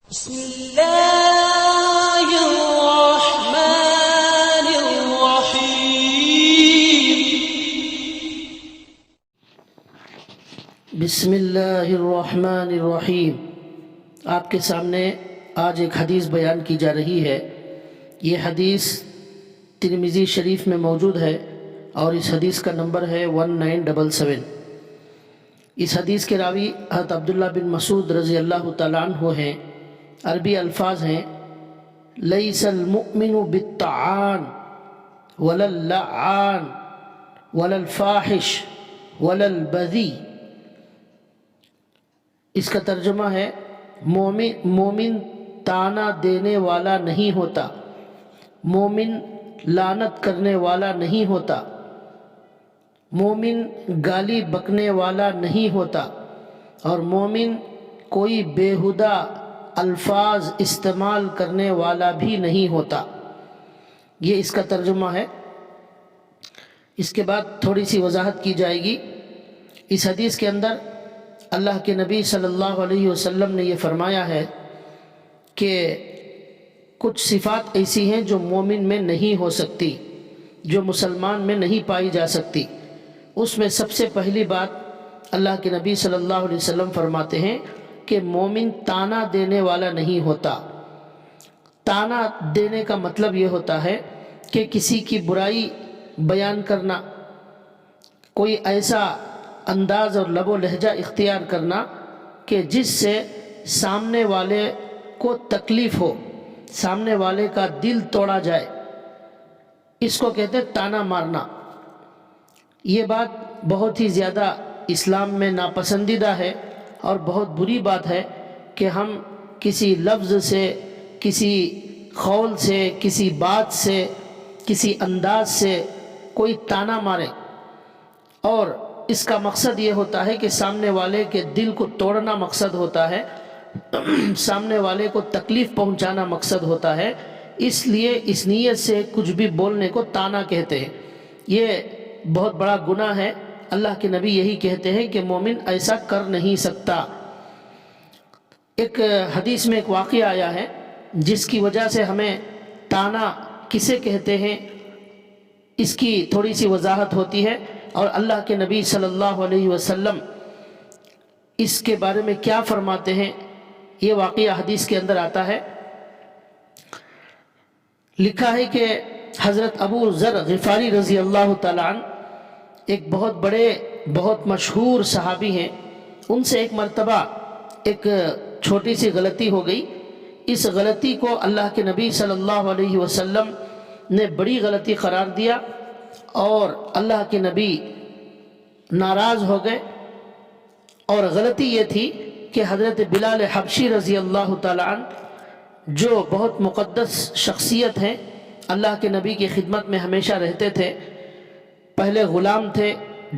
بسم الله الرحمن الرحيم بسم اللہ الرحمن الرحیم۔ آپ کے سامنے آج ایک حدیث بیان کی جا رہی ہے۔ یہ حدیث ترمذی شریف میں موجود ہے اور اس حدیث کا نمبر ہے 1977۔ اس حدیث کے راوی حضرت عبداللہ بن مسعود رضی اللہ تعالیٰ عنہ ہیں۔ عربی الفاظ ہیں لیس المؤمن بالطعان ولا اللعان ولا الفاحش ولا البذی۔ اس کا ترجمہ ہے مومن تانا دینے والا نہیں ہوتا، مومن لعنت کرنے والا نہیں ہوتا، مومن گالی بکنے والا نہیں ہوتا، اور مومن کوئی بیہودہ الفاظ استعمال کرنے والا بھی نہیں ہوتا۔ یہ اس کا ترجمہ ہے۔ اس کے بعد تھوڑی سی وضاحت کی جائے گی۔ اس حدیث کے اندر اللہ کے نبی صلی اللہ علیہ وسلم نے یہ فرمایا ہے کہ کچھ صفات ایسی ہیں جو مومن میں نہیں ہو سکتی، جو مسلمان میں نہیں پائی جا سکتی۔ اس میں سب سے پہلی بات اللہ کے نبی صلی اللہ علیہ وسلم فرماتے ہیں کہ مومن تانا دینے والا نہیں ہوتا۔ تانا دینے کا مطلب یہ ہوتا ہے کہ کسی کی برائی بیان کرنا، کوئی ایسا انداز اور لب و لہجہ اختیار کرنا کہ جس سے سامنے والے کو تکلیف ہو، سامنے والے کا دل توڑا جائے، اس کو کہتے ہیں تانا مارنا۔ یہ بات بہت ہی زیادہ اسلام میں ناپسندیدہ ہے اور بہت بری بات ہے کہ ہم کسی لفظ سے، کسی قول سے، کسی بات سے، کسی انداز سے کوئی تانا مارے، اور اس کا مقصد یہ ہوتا ہے کہ سامنے والے کے دل کو توڑنا مقصد ہوتا ہے، سامنے والے کو تکلیف پہنچانا مقصد ہوتا ہے۔ اس لیے اس نیت سے کچھ بھی بولنے کو تانا کہتے ہیں۔ یہ بہت بڑا گناہ ہے۔ اللہ کے نبی یہی کہتے ہیں کہ مومن ایسا کر نہیں سکتا۔ ایک حدیث میں ایک واقعہ آیا ہے جس کی وجہ سے ہمیں تانا کسے کہتے ہیں اس کی تھوڑی سی وضاحت ہوتی ہے، اور اللہ کے نبی صلی اللہ علیہ وسلم اس کے بارے میں کیا فرماتے ہیں۔ یہ واقعہ حدیث کے اندر آتا ہے۔ لکھا ہے کہ حضرت ابو ذر غفاری رضی اللہ تعالیٰ عنہ ایک بہت بڑے، بہت مشہور صحابی ہیں۔ ان سے ایک مرتبہ ایک چھوٹی سی غلطی ہو گئی۔ اس غلطی کو اللہ کے نبی صلی اللہ علیہ وسلم نے بڑی غلطی قرار دیا، اور اللہ کے نبی ناراض ہو گئے۔ اور غلطی یہ تھی کہ حضرت بلال حبشی رضی اللہ تعالیٰ عنہ جو بہت مقدس شخصیت ہیں، اللہ کے نبی کی خدمت میں ہمیشہ رہتے تھے، پہلے غلام تھے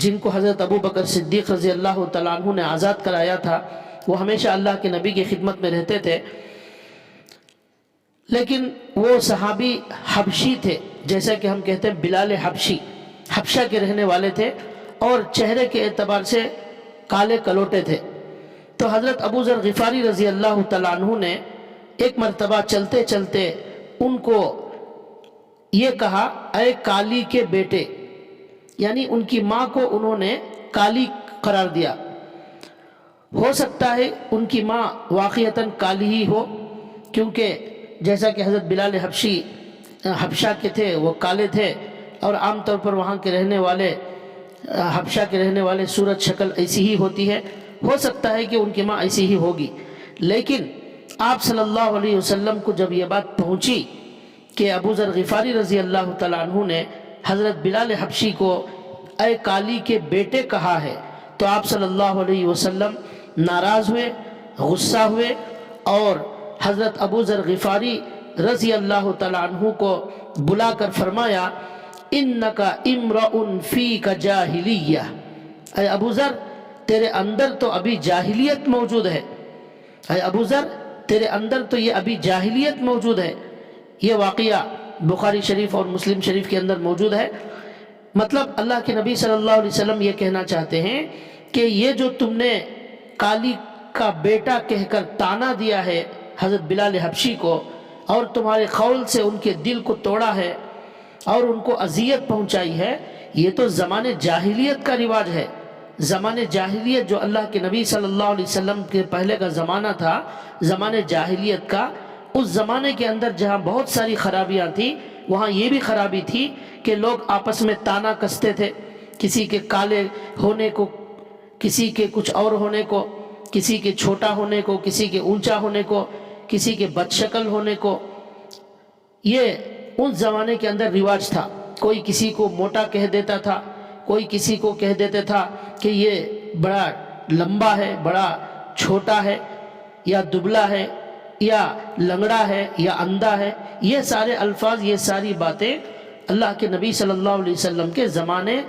جن کو حضرت ابو بکر صدیق رضی اللہ تعالیٰ عنہ نے آزاد کرایا تھا، وہ ہمیشہ اللہ کے نبی کی خدمت میں رہتے تھے، لیکن وہ صحابی حبشی تھے، جیسا کہ ہم کہتے ہیں بلال حبشی، حبشہ کے رہنے والے تھے، اور چہرے کے اعتبار سے کالے کلوٹے تھے۔ تو حضرت ابو ذر غفاری رضی اللہ تعالیٰ عنہ نے ایک مرتبہ چلتے چلتے ان کو یہ کہا، اے کالی کے بیٹے، یعنی ان کی ماں کو انہوں نے کالی قرار دیا۔ ہو سکتا ہے ان کی ماں واقعتاً کالی ہی ہو، کیونکہ جیسا کہ حضرت بلال حبشی حبشہ کے تھے، وہ کالے تھے، اور عام طور پر وہاں کے رہنے والے، حبشہ کے رہنے والے صورت شکل ایسی ہی ہوتی ہے۔ ہو سکتا ہے کہ ان کی ماں ایسی ہی ہوگی، لیکن آپ صلی اللہ علیہ وسلم کو جب یہ بات پہنچی کہ ابو ذر غفاری رضی اللہ تعالیٰ عنہ نے حضرت بلال حبشی کو اے کالی کے بیٹے کہا ہے، تو آپ صلی اللہ علیہ وسلم ناراض ہوئے، غصہ ہوئے، اور حضرت ابو ذر غفاری رضی اللہ تعالیٰ عنہ کو بلا کر فرمایا، انکا امرؤ فیک جاہلیہ، اے ابو ذر تیرے اندر تو ابھی جاہلیت موجود ہے، اے ابو ذر تیرے اندر تو یہ ابھی جاہلیت موجود ہے۔ یہ واقعہ بخاری شریف اور مسلم شریف کے اندر موجود ہے۔ مطلب اللہ کے نبی صلی اللہ علیہ وسلم یہ کہنا چاہتے ہیں کہ یہ جو تم نے کالی کا بیٹا کہہ کر تانا دیا ہے حضرت بلال حبشی کو اور تمہارے قول سے ان کے دل کو توڑا ہے اور ان کو اذیت پہنچائی ہے، یہ تو زمانے جاہلیت کا رواج ہے۔ زمانے جاہلیت جو اللہ کے نبی صلی اللہ علیہ وسلم کے پہلے کا زمانہ تھا، زمانے جاہلیت کا، اس زمانے کے اندر جہاں بہت ساری خرابیاں تھیں، وہاں یہ بھی خرابی تھی کہ لوگ آپس میں تانا کستے تھے، کسی کے کالے ہونے کو، کسی کے کچھ اور ہونے کو، کسی کے چھوٹا ہونے کو، کسی کے اونچا ہونے کو، کسی کے بد شکل ہونے کو۔ یہ اس زمانے کے اندر رواج تھا۔ کوئی کسی کو موٹا کہہ دیتا تھا، کوئی کسی کو کہہ دیتا تھا کہ یہ بڑا لمبا ہے، بڑا چھوٹا ہے، یا دبلا ہے، یا لنگڑا ہے، یا اندھا ہے۔ یہ سارے الفاظ، یہ ساری باتیں اللہ کے نبی صلی اللہ علیہ وسلم کے زمانے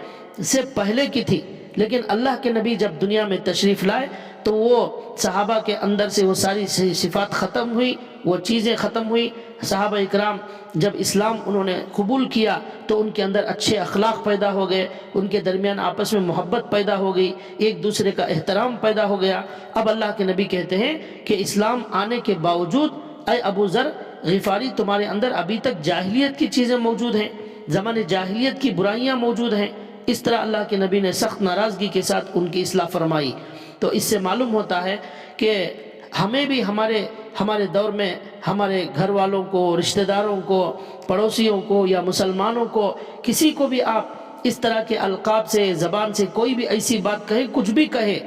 سے پہلے کی تھی، لیکن اللہ کے نبی جب دنیا میں تشریف لائے تو وہ صحابہ کے اندر سے وہ ساری صفات ختم ہوئی، وہ چیزیں ختم ہوئی۔ صحابہ اکرام جب اسلام انہوں نے قبول کیا تو ان کے اندر اچھے اخلاق پیدا ہو گئے، ان کے درمیان آپس میں محبت پیدا ہو گئی، ایک دوسرے کا احترام پیدا ہو گیا۔ اب اللہ کے نبی کہتے ہیں کہ اسلام آنے کے باوجود اے ابو ذر غفاری، تمہارے اندر ابھی تک جاہلیت کی چیزیں موجود ہیں، زمانے جاہلیت کی برائیاں موجود ہیں۔ اس طرح اللہ کے نبی نے سخت ناراضگی کے ساتھ ان کی اصلاح فرمائی۔ تو اس سے معلوم ہوتا ہے کہ ہمیں بھی ہمارے دور میں ہمارے گھر والوں کو، رشتہ داروں کو، پڑوسیوں کو یا مسلمانوں کو، کسی کو بھی آپ اس طرح کے القاب سے، زبان سے کوئی بھی ایسی بات کہیں، کچھ بھی کہے،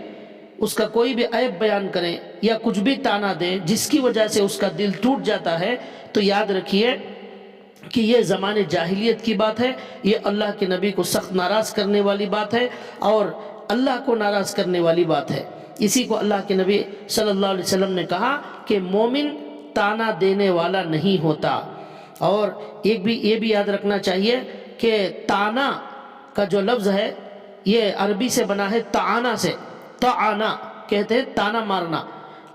اس کا کوئی بھی عیب بیان کریں یا کچھ بھی تانا دیں جس کی وجہ سے اس کا دل ٹوٹ جاتا ہے، تو یاد رکھیے کہ یہ زمانے جاہلیت کی بات ہے، یہ اللہ کے نبی کو سخت ناراض کرنے والی بات ہے اور اللہ کو ناراض کرنے والی بات ہے۔ اسی کو اللہ کے نبی صلی اللہ علیہ وسلم نے کہا کہ مومن تانا دینے والا نہیں ہوتا۔ اور یہ بھی یاد رکھنا چاہیے کہ تانا کا جو لفظ ہے یہ عربی سے بنا ہے تعانا سے، تعانا کہتے ہیں تانا مارنا،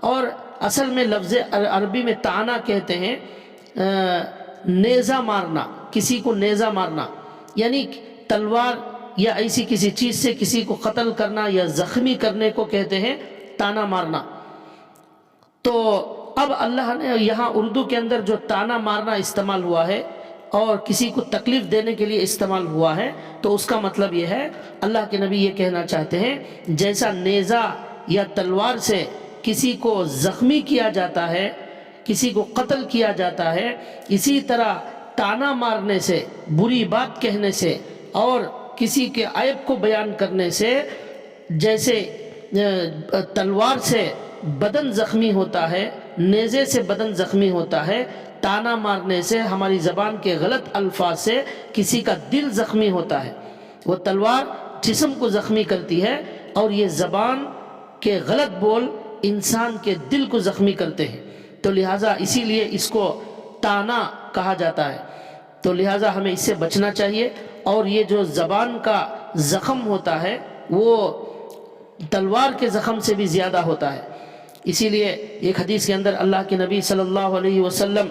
اور اصل میں لفظ عربی میں تعانا کہتے ہیں نیزہ مارنا، کسی کو نیزہ مارنا، یعنی تلوار یا ایسی کسی چیز سے کسی کو قتل کرنا یا زخمی کرنے کو کہتے ہیں تانا مارنا۔ تو اب اللہ نے یہاں اردو کے اندر جو تانا مارنا استعمال ہوا ہے اور کسی کو تکلیف دینے کے لیے استعمال ہوا ہے، تو اس کا مطلب یہ ہے، اللہ کے نبی یہ کہنا چاہتے ہیں جیسا نیزہ یا تلوار سے کسی کو زخمی کیا جاتا ہے، کسی کو قتل کیا جاتا ہے، اسی طرح تانا مارنے سے، بری بات کہنے سے اور کسی کے عیب کو بیان کرنے سے، جیسے تلوار سے بدن زخمی ہوتا ہے، نیزے سے بدن زخمی ہوتا ہے، تانا مارنے سے، ہماری زبان کے غلط الفاظ سے کسی کا دل زخمی ہوتا ہے۔ وہ تلوار جسم کو زخمی کرتی ہے اور یہ زبان کے غلط بول انسان کے دل کو زخمی کرتے ہیں، تو لہٰذا اسی لیے اس کو تانا کہا جاتا ہے۔ تو لہٰذا ہمیں اس سے بچنا چاہیے، اور یہ جو زبان کا زخم ہوتا ہے وہ تلوار کے زخم سے بھی زیادہ ہوتا ہے۔ اسی لیے ایک حدیث کے اندر اللہ کے نبی صلی اللہ علیہ وسلم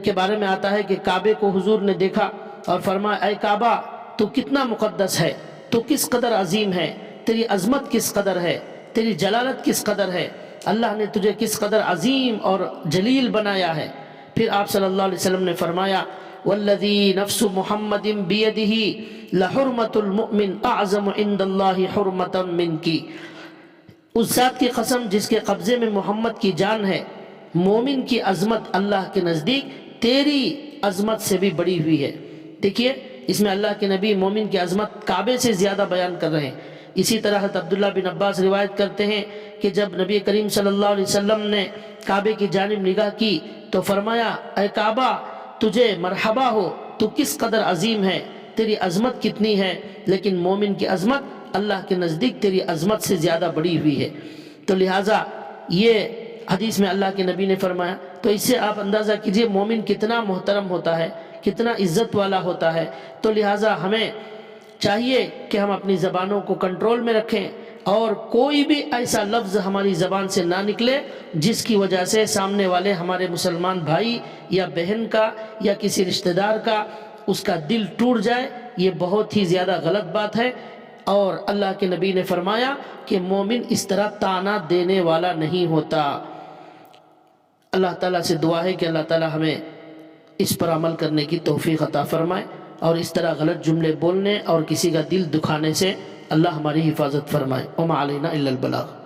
کے بارے میں آتا ہے کہ کعبے کو حضور نے دیکھا اور فرمایا، اے کعبہ تو کتنا مقدس ہے، تو کس قدر عظیم ہے، تیری عظمت کس قدر ہے، تیری جلالت کس قدر ہے، اللہ نے تجھے کس قدر عظیم اور جلیل بنایا ہے۔ پھر آپ صلی اللہ علیہ وسلم نے فرمایا، والذی نفس محمد بیدہ لحرمت المؤمن اعظم عند اللہ حرمتا منکی، اس ذات کی قسم جس کے قبضے میں محمد کی جان ہے، مومن کی عظمت اللہ کے نزدیک تیری عظمت سے بھی بڑی ہوئی ہے۔ دیکھیے اس میں اللہ کے نبی مومن کی عظمت کعبے سے زیادہ بیان کر رہے ہیں۔ اسی طرح حضرت عبداللہ بن عباس روایت کرتے ہیں کہ جب نبی کریم صلی اللہ علیہ وسلم نے کعبے کی جانب نگاہ کی تو فرمایا، اے کعبہ تجھے مرحبا ہو، تو کس قدر عظیم ہے، تیری عظمت کتنی ہے، لیکن مومن کی عظمت اللہ کے نزدیک تیری عظمت سے زیادہ بڑی ہوئی ہے۔ تو لہٰذا یہ حدیث میں اللہ کے نبی نے فرمایا، تو اس سے آپ اندازہ کیجئے مومن کتنا محترم ہوتا ہے، کتنا عزت والا ہوتا ہے۔ تو لہٰذا ہمیں چاہیے کہ ہم اپنی زبانوں کو کنٹرول میں رکھیں اور کوئی بھی ایسا لفظ ہماری زبان سے نہ نکلے جس کی وجہ سے سامنے والے ہمارے مسلمان بھائی یا بہن کا یا کسی رشتہ دار کا اس کا دل ٹوٹ جائے، یہ بہت ہی زیادہ غلط بات ہے۔ اور اللہ کے نبی نے فرمایا کہ مومن اس طرح تانا دینے والا نہیں ہوتا۔ اللہ تعالیٰ سے دعا ہے کہ اللہ تعالیٰ ہمیں اس پر عمل کرنے کی توفیق عطا فرمائے، اور اس طرح غلط جملے بولنے اور کسی کا دل دکھانے سے اللہ ہماری حفاظت فرمائے۔ وما علینا الا البلاغ۔